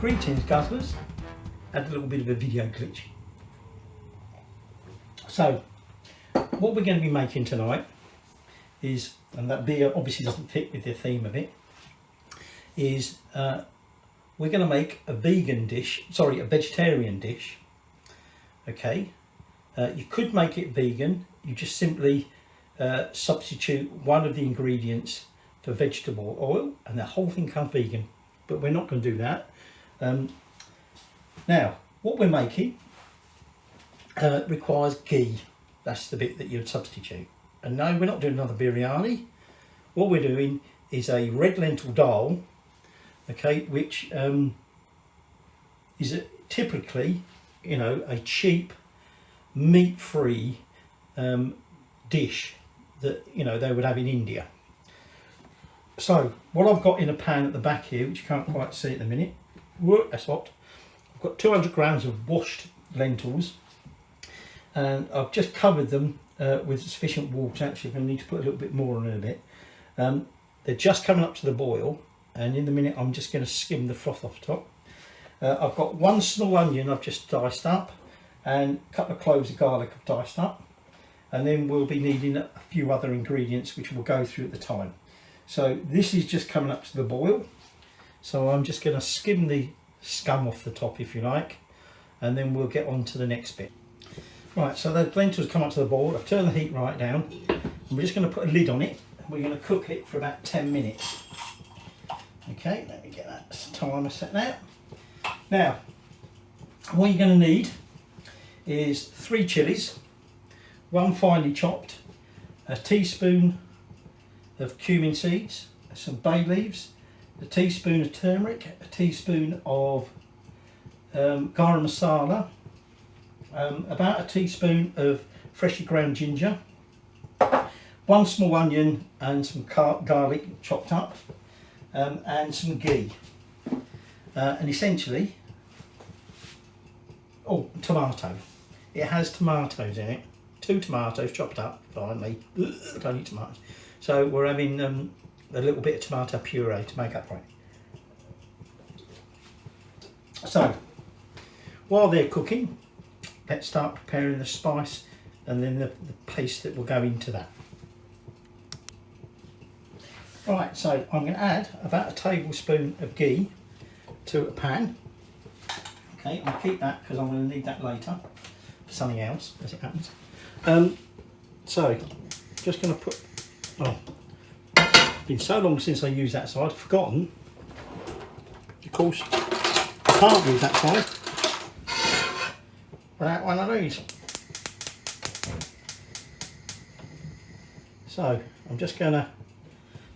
Greetings Guzzlers, had a little bit of a video glitch. So what we're going to be making tonight is, and that beer obviously doesn't fit with the theme of it, is we're going to make a vegetarian dish. Okay, you could make it vegan, you just simply substitute one of the ingredients for vegetable oil and the whole thing comes vegan, but we're not going to do that. Now what we're making requires ghee. That's the bit that you'd substitute. And no, we're not doing another biryani. What we're doing is a red lentil dal, okay, which is typically, you know, a cheap meat-free dish that, you know, they would have in India. So what I've got in a pan at the back here, which you can't quite see at the minute, that's hot. I've got 200 grams of washed lentils, and I've just covered them with sufficient water. Actually, I'm going to need to put a little bit more on in a bit. They're just coming up to the boil, and in a minute I'm just going to skim the froth off the top. I've got one small onion I've just diced up, and a couple of cloves of garlic I've diced up, and then we'll be needing a few other ingredients which we'll go through at the time. So this is just coming up to the boil, so I'm just going to skim the scum off the top, if you like, and then we'll get on to the next bit. Right, so the lentils come up to the boil. I've turned the heat right down, and we're just going to put a lid on it, and we're going to cook it for about 10 minutes. Okay, let me get that timer set now. Now, what you're going to need is 3 chilies, 1 finely chopped, a teaspoon of cumin seeds, some bay leaves, a teaspoon of turmeric, a teaspoon of garam masala, about a teaspoon of freshly ground ginger, 1 small onion and some garlic chopped up, and some ghee, and essentially, oh, tomato. It has tomatoes in it, 2 tomatoes chopped up finely. Don't eat tomatoes. So we're having a little bit of tomato puree to make up for it. So while they're cooking, let's start preparing the spice and then the paste that will go into that. Right, so I'm going to add about a tablespoon of ghee to a pan. Okay, I'll keep that because I'm going to need that later for something else, as it happens. So just going to put, oh, it's been so long since I used that side, I've forgotten. Of course, I can't use that side without one of these. So I'm just going to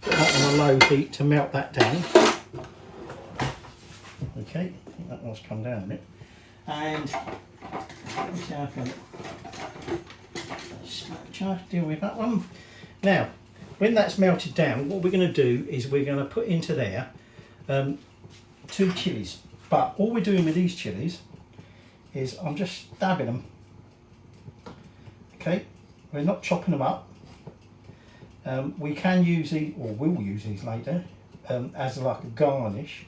put that on a low heat to melt that down. Okay, I think that one's come down a bit. And let me see how I can deal with that one. Now, when that's melted down, what we're going to do is we're going to put into there 2 chilies. But all we're doing with these chilies is I'm just stabbing them. Okay, we're not chopping them up. We can use these, or will use these later, as like a garnish.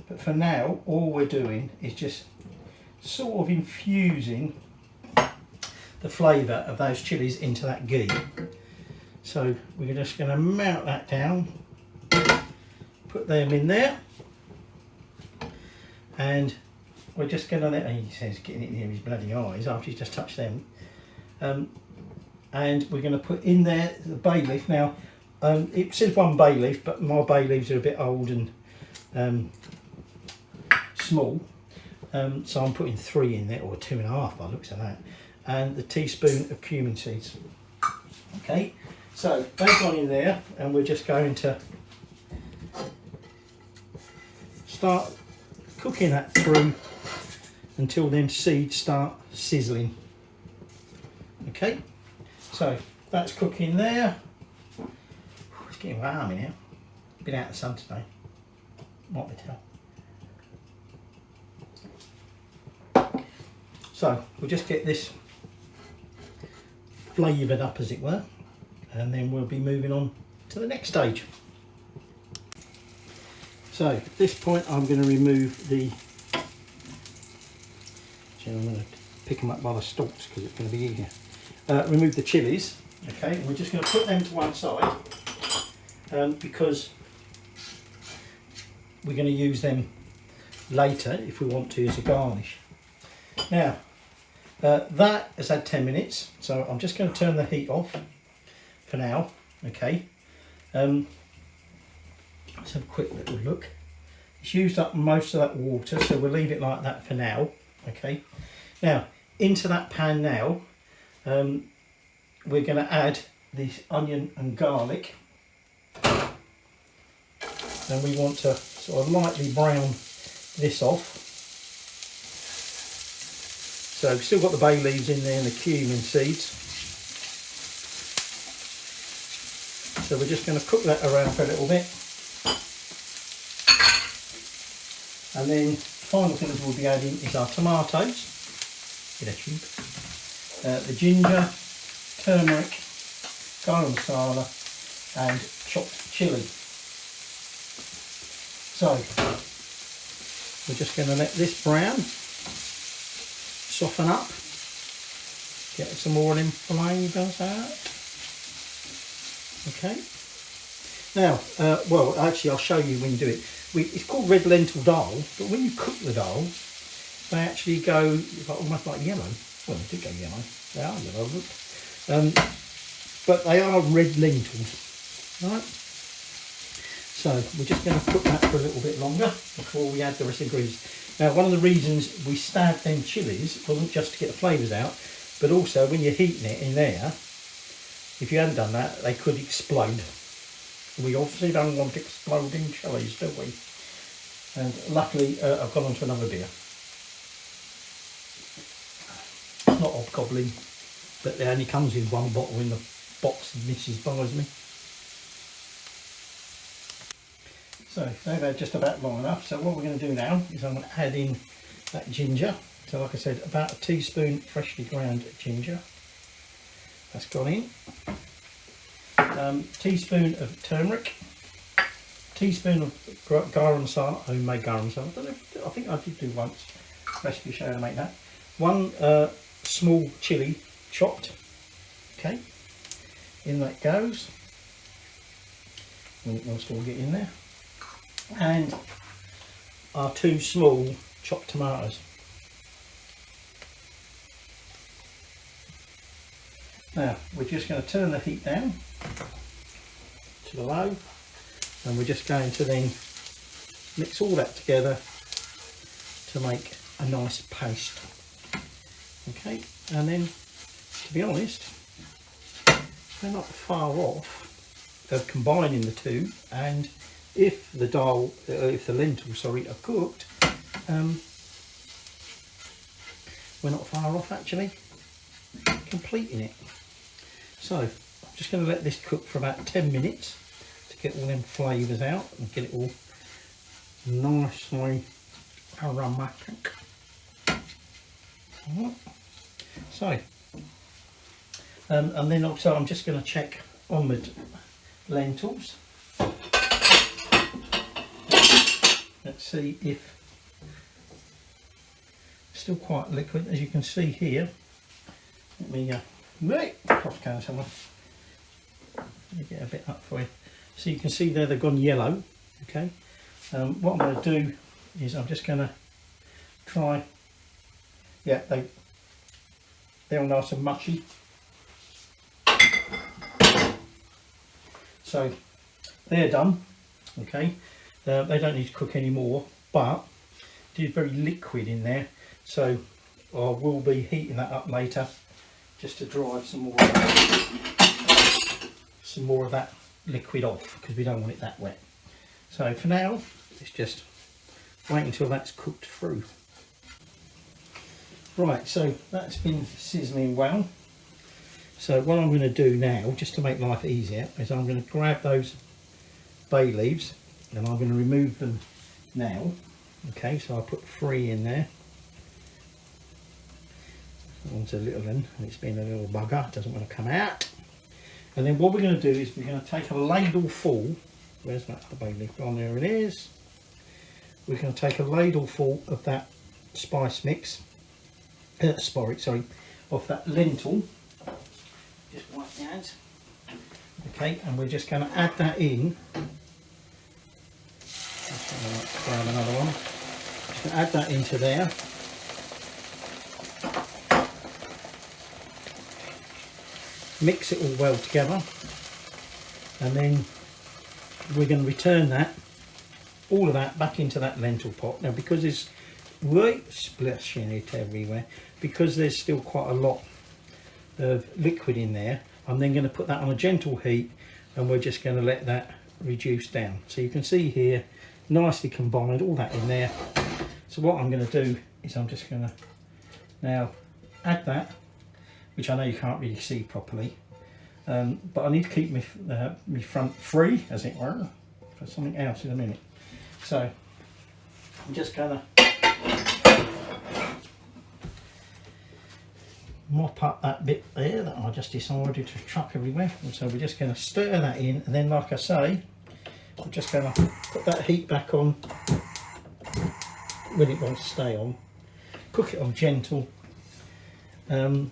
But for now, all we're doing is just sort of infusing the flavour of those chilies into that ghee. So we're just going to melt that down, put them in there, and we're just going to let, he says getting it near his bloody eyes after he's just touched them, and we're going to put in there the bay leaf. Now it says 1 bay leaf, but my bay leaves are a bit old and small, so I'm putting 3 in there, or 2.5 by the looks of that, and the teaspoon of cumin seeds. Okay, so they've gone in there, and we're just going to start cooking that through until them seeds start sizzling. Okay, so that's cooking there. It's getting warm in here. Been out in the sun today, what we tell. So we'll just get this flavoured up, as it were, and then we'll be moving on to the next stage. So at this point I'm going to remove the, I'm going to pick them up by the stalks because it's going to be easier. Remove the chilies, okay, and we're just going to put them to one side because we're going to use them later if we want to as a garnish. Now that has had 10 minutes, so I'm just going to turn the heat off for now, okay. Let's have a quick little look. It's used up most of that water, so we'll leave it like that for now, okay. Now into that pan now we're going to add this onion and garlic, and we want to sort of lightly brown this off. So we've still got the bay leaves in there and the cumin seeds. So we're just going to cook that around for a little bit. And then final things we'll be adding is our tomatoes in a tube, the ginger, turmeric, garam masala and chopped chilli. So we're just going to let this brown, soften up, get some more in flavours out. Okay. Now, well, actually, I'll show you when you do it. It's called red lentil dhal, but when you cook the dhal, they actually go almost like yellow. Well, they do go yellow. They are yellow, look. But they are red lentils, right? So we're just going to cook that for a little bit longer before we add the rest of the ingredients. Now, one of the reasons we stabbed them chilies wasn't just to get the flavours out, but also when you're heating it in there, if you hadn't done that, they could explode. We obviously don't want exploding chilies, do we? And luckily, I've gone on to another beer. It's not hobgoblin, but it only comes in one bottle in the box Mrs. buys me. So they're just about long enough. So what we're going to do now is I'm going to add in that ginger. So like I said, about a teaspoon freshly ground ginger. That's gone in. Teaspoon of turmeric. Teaspoon of garam masala, homemade garam masala. I think I did do once. Recipe show how to make that. One small chilli chopped. Okay. In that goes. What else will get in there? And our 2 small chopped tomatoes. Now we're just going to turn the heat down to the low, and we're just going to then mix all that together to make a nice paste. Okay, and then to be honest, they're not far off of combining the two, and if the dal, if the lentils, sorry, are cooked, we're not far off actually completing it. So I'm just going to let this cook for about 10 minutes to get all them flavours out and get it all nicely aromatic. So, and then also I'm just going to check on the lentils. Let's see if it's still quite liquid, as you can see here. Let me cross can somewhere. Let me get a bit up for you. So you can see there they've gone yellow. Okay. What I'm going to do is I'm just going to try. Yeah, they're all nice and mushy. So they're done. Okay. They don't need to cook anymore, but it is very liquid in there. So I will be heating that up later, just to drive some more of that liquid off, because we don't want it that wet. So for now, it's just wait until that's cooked through. Right, so that's been sizzling well. So what I'm going to do now, just to make life easier, is I'm going to grab those bay leaves and I'm going to remove them now. Okay, so I'll put 3 in there. That one's a little one, and it's been a little bugger, doesn't want to come out. And then what we're going to do is we're going to take a ladle full. Where's that other bay leaf? Oh, there it is. we're going to take a ladleful of that spice mix, sorry, of that lentil. Just wipe the hands. Okay, and we're just going to add that in. Let's grab another one. Just going to add that into there. Mix it all well together, and then we're going to return that, all of that, back into that lentil pot. Now, because there's splashing it everywhere, because there's still quite a lot of liquid in there, I'm then going to put that on a gentle heat, and we're just going to let that reduce down. So you can see here, nicely combined, all that in there. So what I'm going to do is I'm just going to now add that, which I know you can't really see properly, but I need to keep my front free, as it were, for something else in a minute. So I'm just going to mop up that bit there that I just decided to chuck everywhere. And so we're just going to stir that in, and then, like I say, I'm just going to put that heat back on when it wants to stay on, cook it on gentle, and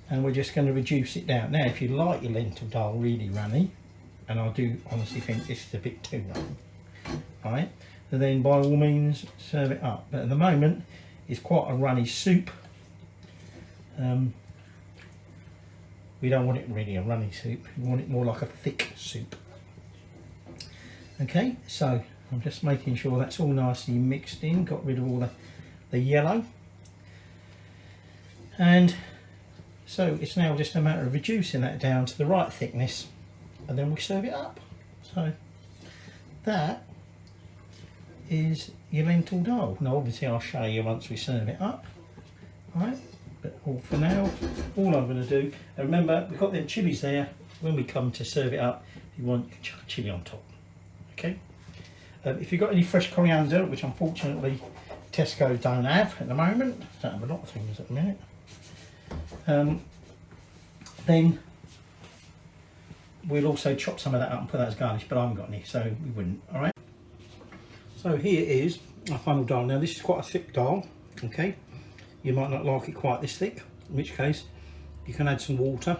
we're just going to reduce it down. Now, if you like your lentil dhal really runny, and I do honestly think this is a bit too runny, right, and then by all means serve it up. But at the moment it's quite a runny soup. We don't want it really a runny soup, we want it more like a thick soup. Okay, so I'm just making sure that's all nicely mixed in, got rid of all the yellow, and so it's now just a matter of reducing that down to the right thickness, and then we serve it up. So that is your lentil dhal. Now obviously I'll show you once we serve it up, right? But all for now, all I'm going to do, and remember we've got them chilies there, when we come to serve it up, you want your chuck chilli on top. Okay, if you've got any fresh coriander, which unfortunately Tesco don't have at the moment, don't have a lot of things at the minute, then we'll also chop some of that up and put that as garnish, but I haven't got any, so we wouldn't. All right, so here is our final dhal. Now this is quite a thick dhal, okay, you might not like it quite this thick, in which case you can add some water,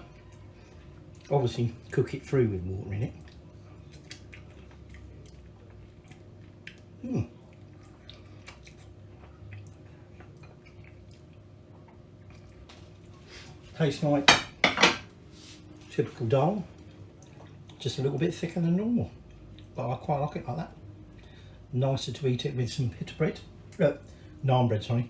obviously cook it through with water in it. Tastes like typical dhal, just a little bit thicker than normal, but I quite like it like that. Nicer to eat it with some pita bread, naan bread, sorry.